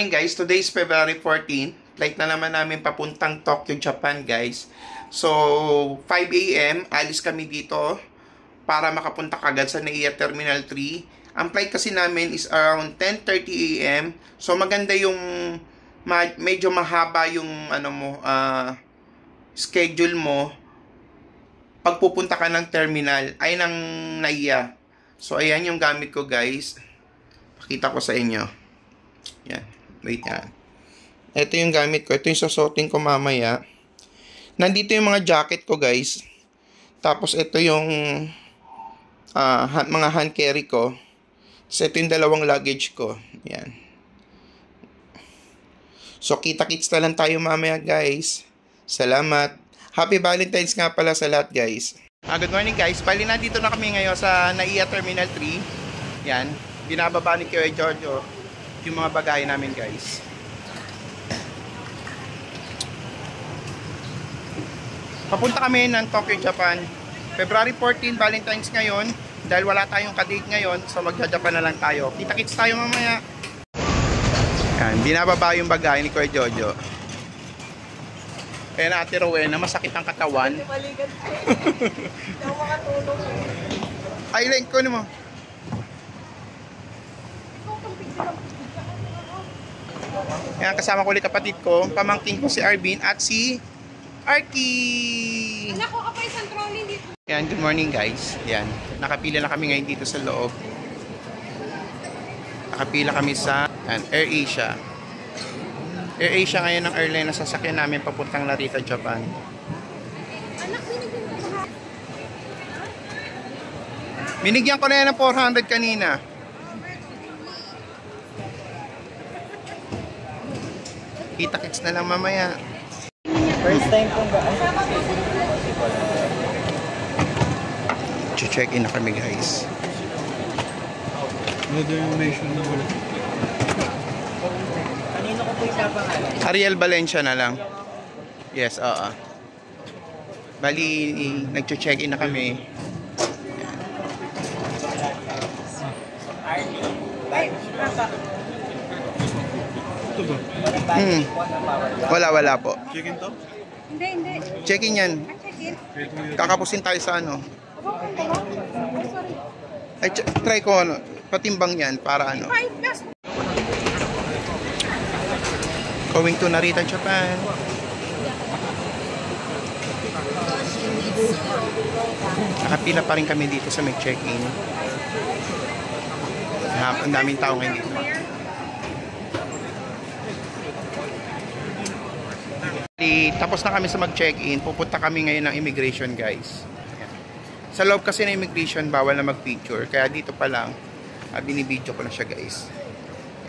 morning guys, today is February 14. Flight na naman namin papuntang Tokyo, Japan guys. So 5 AM, alis kami dito para makapunta kagad sa NAIA Terminal 3. Ang flight kasi namin is around 10:30 AM. So maganda yung medyo mahaba yung schedule mo pag pupunta ka ng terminal ay ng NAIA. So ayan yung gamit ko guys. Pakita ko sa inyo. Yan. Wait yan. Ito yung gamit ko. Ito yung susuotin ko mamaya. Nandito yung mga jacket ko guys. Tapos ito yung mga hand carry ko. So ito yung dalawang luggage ko. Yan. So kita-kits na lang tayo mamaya guys. Salamat. Happy Valentine's nga pala sa lahat guys. Good morning guys. Bali nandito na kami ngayon sa NAIA Terminal 3. Yan. Binababa ni Kuya Giorgio yung mga bagay namin guys. Papunta kami ng Tokyo, Japan. February 14, Valentine's ngayon. Dahil wala tayong kadate ngayon, so magja-Japan na lang tayo. Kita-kits tayo mamaya. Yan, binababa yung bagay ni Kuya Jojo. Kaya na Ate Rowena, masakit ang katawan. Ay, link ko mo. Yan, kasama ko ulit kapatid ko. Pamangkin ko si Arvin at si Arky. Anak ko ka pa isang trolley dito. Yan, good morning guys. Yan, nakapila na kami ngayon dito sa loob. Nakapila kami sa Air Asia. Air Asia ngayon ang airline na sasakyan namin papuntang Narita, Japan. Anak, binigyan mo ba? Binigyan ko na yan ng 400 kanina. Kita-kits na lang mamaya. First time kong ba? Check-in na kami guys. Kanino ko po isapangalan? Ariel Valencia na lang. Yes, oo. Bali, nag-check-in na kami. Wala po. Chicken to? Hindi. Check-in yan. Check-in. Kakapusin tayo sa ano. Ay, try ko ano, patimbang yan para ano. 5 plus. Going to Narita, Japan. Nakapila pa rin kami dito sa may check-in. Ang daming tao ngayon dito. Tapos na kami sa mag-check-in. Pupunta kami ngayon ng immigration guys. Sa loob kasi ng immigration, bawal na mag-picture. Kaya dito pa lang, binibidyo ko na siya guys.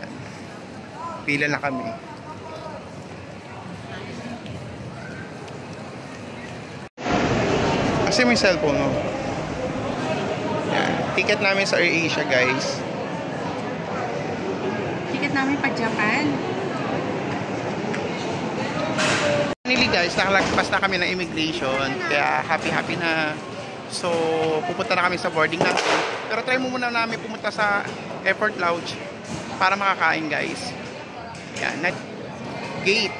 Yan. Pila na kami. Kasi may cellphone mo. Yan. Ticket namin sa Air Asia guys. Ticket namin pa Japan. Finally guys, nakalagpas na kami ng immigration. Kaya happy na. So, pupunta na kami sa boarding natin. Pero try mo muna namin pumunta sa Airport Lounge para makakain guys. Yan, gate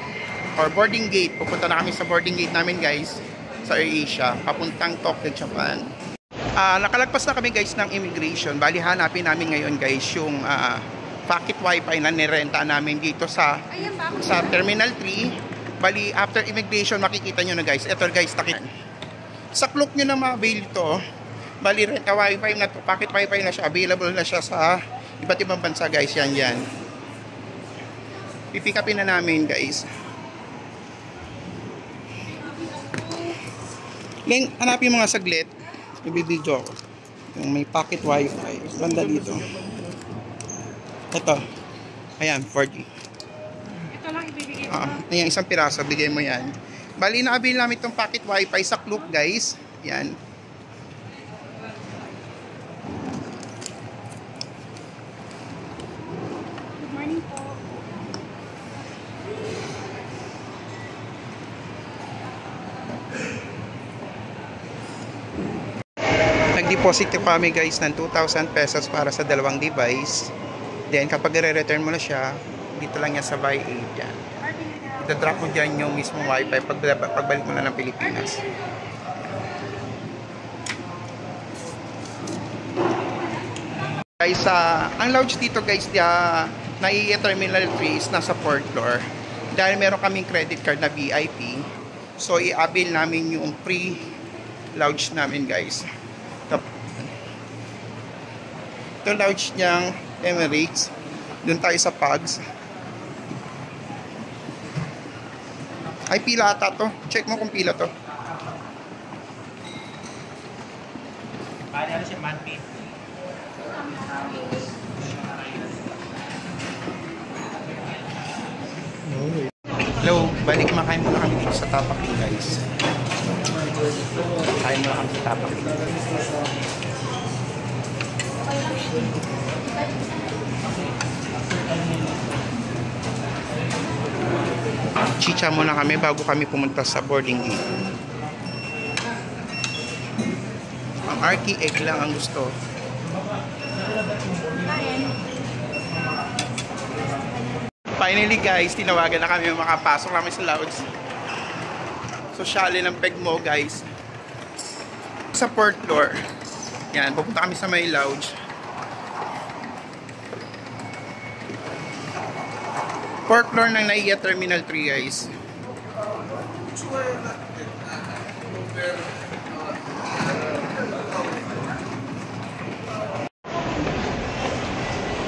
or boarding gate. Pupunta na kami sa boarding gate namin guys sa Air Asia, papuntang Tokyo, Japan. Nakalagpas na kami guys ng immigration. Bali hanapin namin ngayon guys yung pocket wifi na nirenta namin dito sa Terminal 3. Bali after immigration makikita nyo na guys. Ito guys, sa clock nyo na ma-avail ito. Bali renta wifi na to, pocket wifi na siya, available na siya sa iba't ibang bansa guys. Yan. Pipikapin na namin guys. Ngayon, hanapin mga saglit. Ibibidyo ako. Yung may pocket wifi. Banda dito. Ito. Ayan, 4G. Ito lang ibibigay mo. Ayan, isang piraso. Bigay mo yan. Bali, na-avail namin itong pocket wifi sa Klook, guys. Yan. Good morning po. Nag-deposit ko kami guys ng 2,000 pesos para sa dalawang device. Then kapag i-return mo na siya, Dito lang yan sa Buy 8 yan. Ita-drop mo dyan yung mismong wifi pagbalik mo na ng Pilipinas. Guys, ang lounge dito guys, Terminal 3 is nasa 4th floor. Dahil meron kaming credit card na VIP, so i-avail namin yung free lounge namin guys. Ito lounge niyang Emirates. Doon tayo sa Pugs. Ay, pila ata to. Check mo kung pila to. Paano siya manpit? Hello, balik makain muna kami dito sa Tapaking guys. Kain muna kami sa Tapaking. Chicha muna kami bago kami pumunta sa boarding gate. Ang Arky egg lang ang gusto. Finally guys, tinawagan na kami makapasok kami sa lounge. Sosyali ng peg mo guys. Sa 4th floor. Yan, pupunta kami sa may lounge. 4th floor ng NAIA Terminal 3 guys.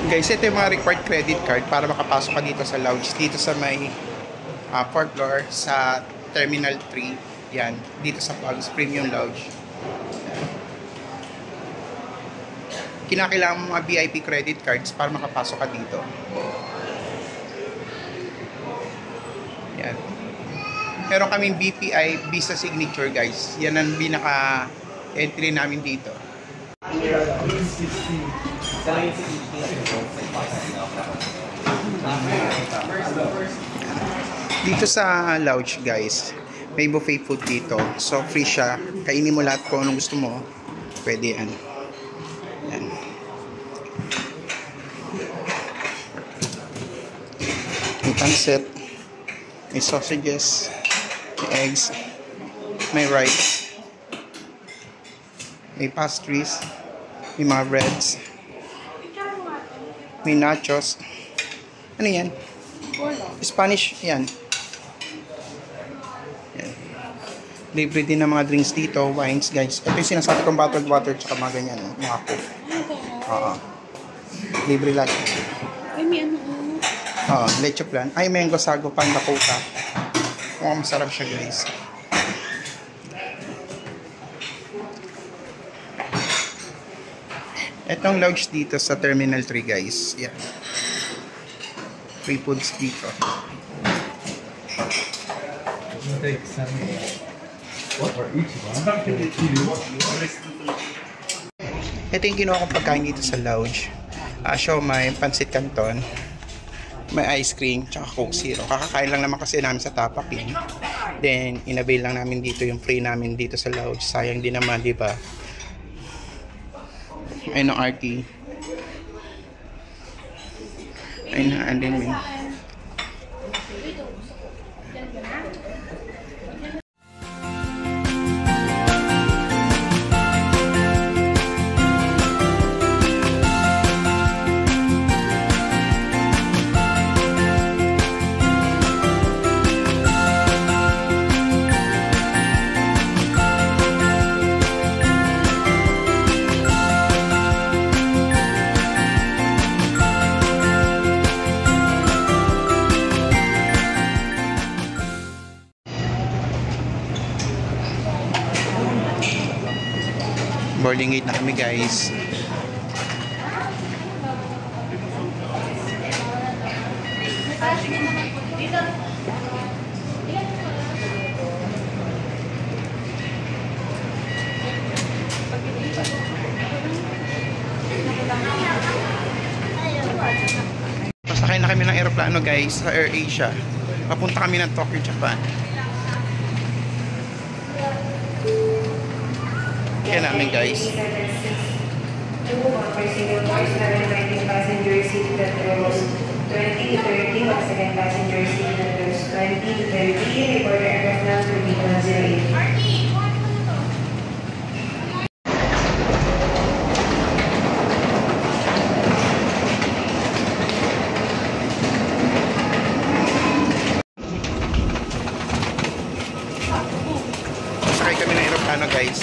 Guys, ito yung mga required credit card para makapasok ka dito sa lounge. Dito sa may 4th floor sa Terminal 3. Yan, dito sa Pugs Premium Lounge. Kinakailangan mga VIP credit cards para makapasok ka dito. Yan. Meron kaming BPI Visa Signature guys. Yan ang pinaka-entry namin dito. Dito sa lounge guys, may buffet food dito. So free siya. Kainin mo lahat kung anong gusto mo. Pwede yan. Yan. May pancit, may sausages, may eggs, may rice, may pastries, may mga breads, may nachos. Ano yan? Spanish yan. Yan. Libre din ng mga drinks dito, wines guys. Ito yung sinasabi kong bottled water tsaka mga ganyan, mga coke. Libre lahat. Ay, may ano. Leche plan. Ay, mango sago panda coca. Mukhang masarap siya guys. Etong lounge dito sa Terminal 3 guys. Yan. Free foods dito. Ito yung ginawa kong pagkain dito sa lounge. Siomai, pancit canton, may ice cream, tsaka Coke Zero. Kakakain lang naman kasi namin sa Tapaking. Then, inabail lang namin dito yung free namin dito sa lounge. Sayang din naman, di ba? Ayun ang RT. Ayun na, and then boarding gate na kami guys. Pasakay na kami ng aeroplano guys sa AirAsia. Papunta kami ng Tokyo, Japan. Kaya namin guys. 20 to 30, once again, passengers seated in rows 20 to 30, report your aircraft number to be 108. Sakay kami ng aeroplano, guys.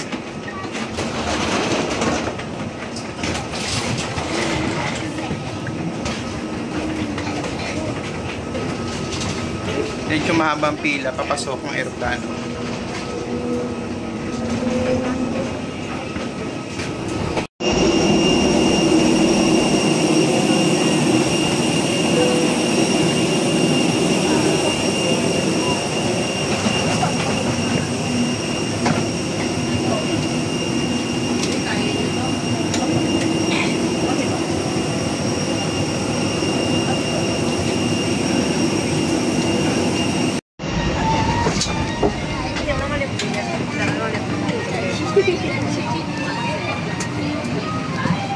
Medyo mahabang pila papasok ng aeroplano.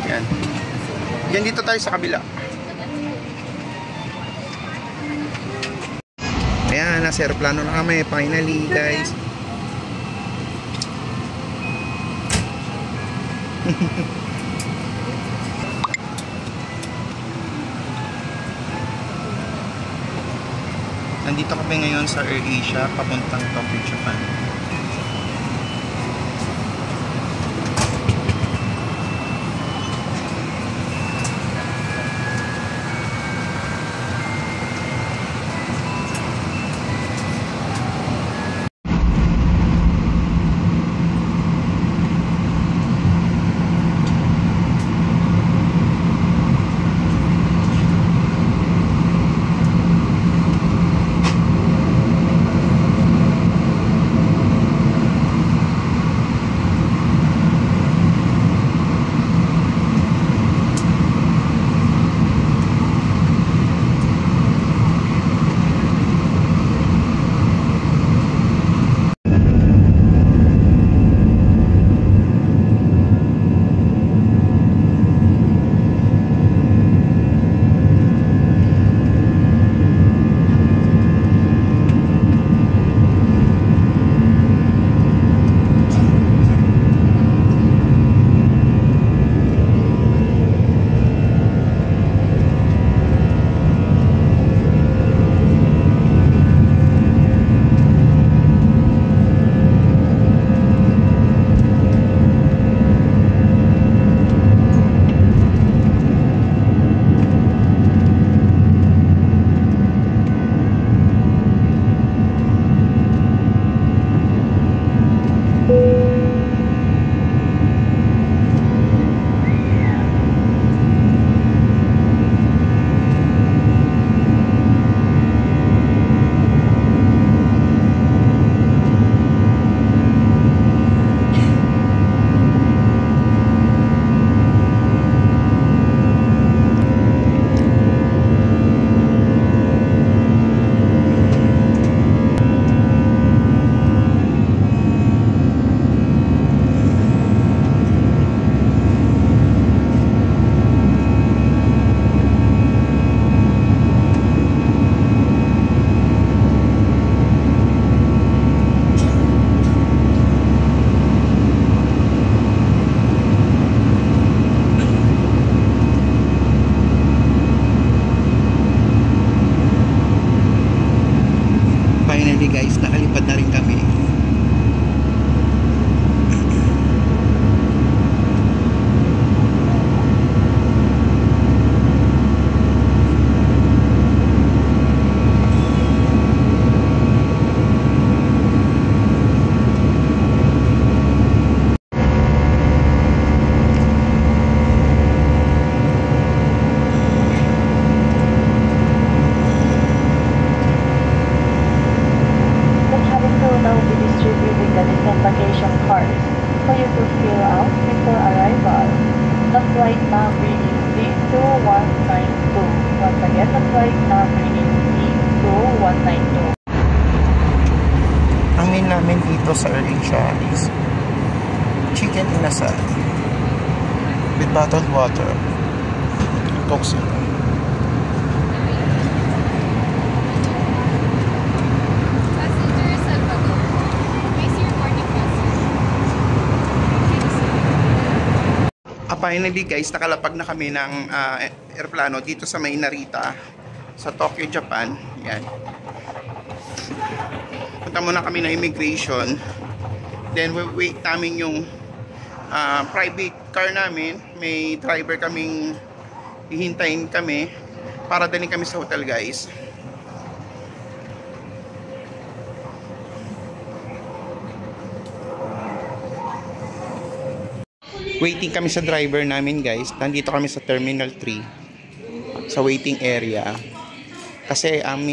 Yan. Yan, dito tayo sa kabila. Ayan, nasa aeroplano na kami. Finally, guys. Nandito kami ngayon sa AirAsia papuntang Tokyo, Japan. Finally, guys, nakalipad na rin kami. flight number is 32192. Once again, the flight number is 32192. Ang main namin dito sa AirAsia is chicken inasal with bottled water. Toxic. Finally guys, nakalapag na kami ng airplano dito sa may Narita sa Tokyo, Japan. Yan. Punta muna kami ng immigration. Then we wait namin yung private car namin. May driver kaming hihintayin kami para dalhin kami sa hotel guys. Waiting kami sa driver namin guys. Nandito kami sa Terminal 3 sa waiting area. Kasi ang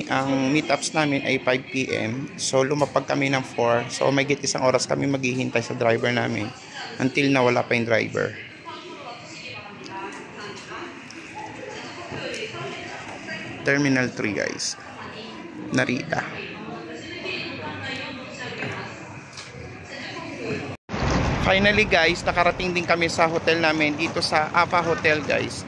meetups namin ay 5 PM. So lumapag kami ng 4. So may isang oras kami maghihintay sa driver namin until na wala pa yung driver. Terminal 3 guys. Narita. Finally guys, nakarating din kami sa hotel namin dito sa Ava Hotel guys.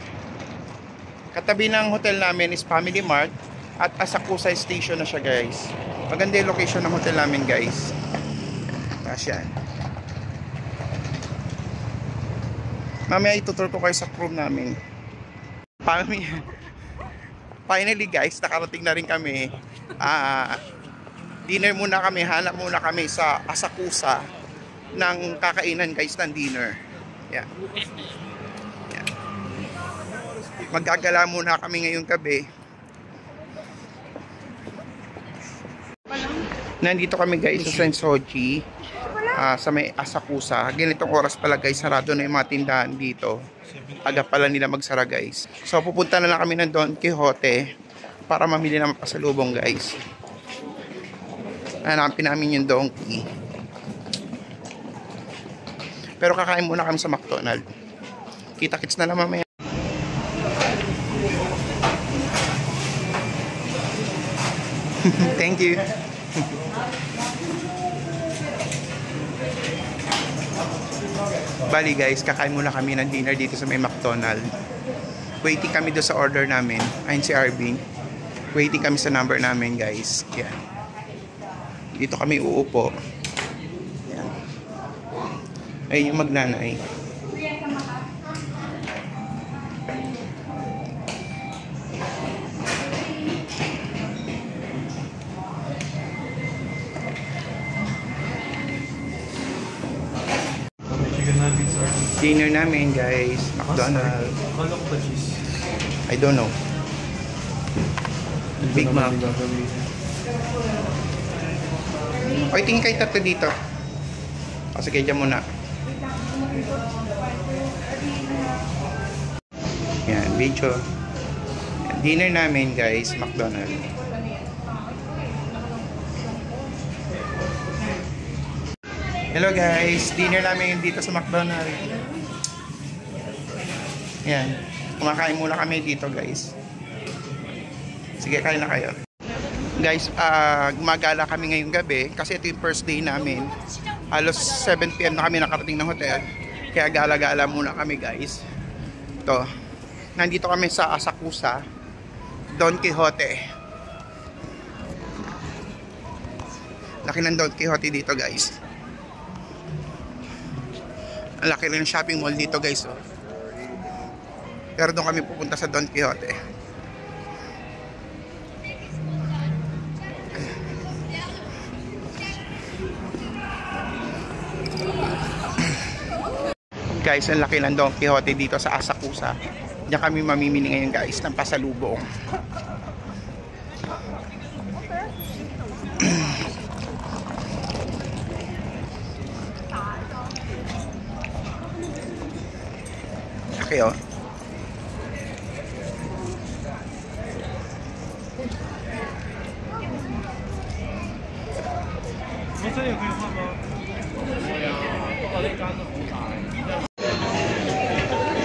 Katabi ng hotel namin is Family Mart at Asakusa Station na siya guys. Maganda yung location ng hotel namin guys. Yan. Mamaya itutur ko kayo sa room namin. Finally guys, nakarating na rin kami. Dinner muna kami, hanap muna kami sa Asakusa ng kakainan guys ng dinner. Yan. Yan. Maggagala muna kami ngayong gabi. Nandito kami guys sa Sensoji, sa may Asakusa. Ganitong oras pala guys, sarado na yung mga tindahan dito. Aga pala nila magsara guys. So pupunta na lang kami ng Don Quixote para mamili ng pasalubong guys. Hanapin namin yung donkey. Pero kakain muna kami sa McDonald's. Kita-kits na lang mamaya. Thank you. Bali guys, kakain muna kami ng dinner dito sa may McDonald's. Waiting kami doon sa order namin. Ayun si Arvin. Waiting kami sa number namin guys. Yan. Dito kami uupo. Ayun yung magnanay. Dinner namin guys, McDonald's. I don't know. Big Mac. Oy, tingin kayo tatlo dito. O sige, dyan muna. Yan, video. Dinner namin guys, McDonald's. Hello guys, dinner namin dito sa McDonald's. Yan, kumakain muna kami dito guys. Sige, kain na kayo. Guys, gumagala kami ngayong gabi kasi ito yung first day namin. Halos 7 PM na kami nakarating ng hotel. Kaya gala-gala muna kami guys. Ito, nandito kami sa Asakusa, Don Quixote. Laki ng Don Quixote dito guys. Ang laki rin ng shopping mall dito guys. Oh. Pero doon kami pupunta sa Don Quixote. Guys, ang laki ng Don Quixote dito sa Asakusa. Diyan kami mamimili ngayon guys ng pasalubong. Okay, oh.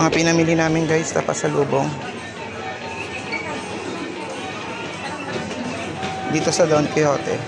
Mga pinamili namin guys na pasalubong dito sa Don Quixote.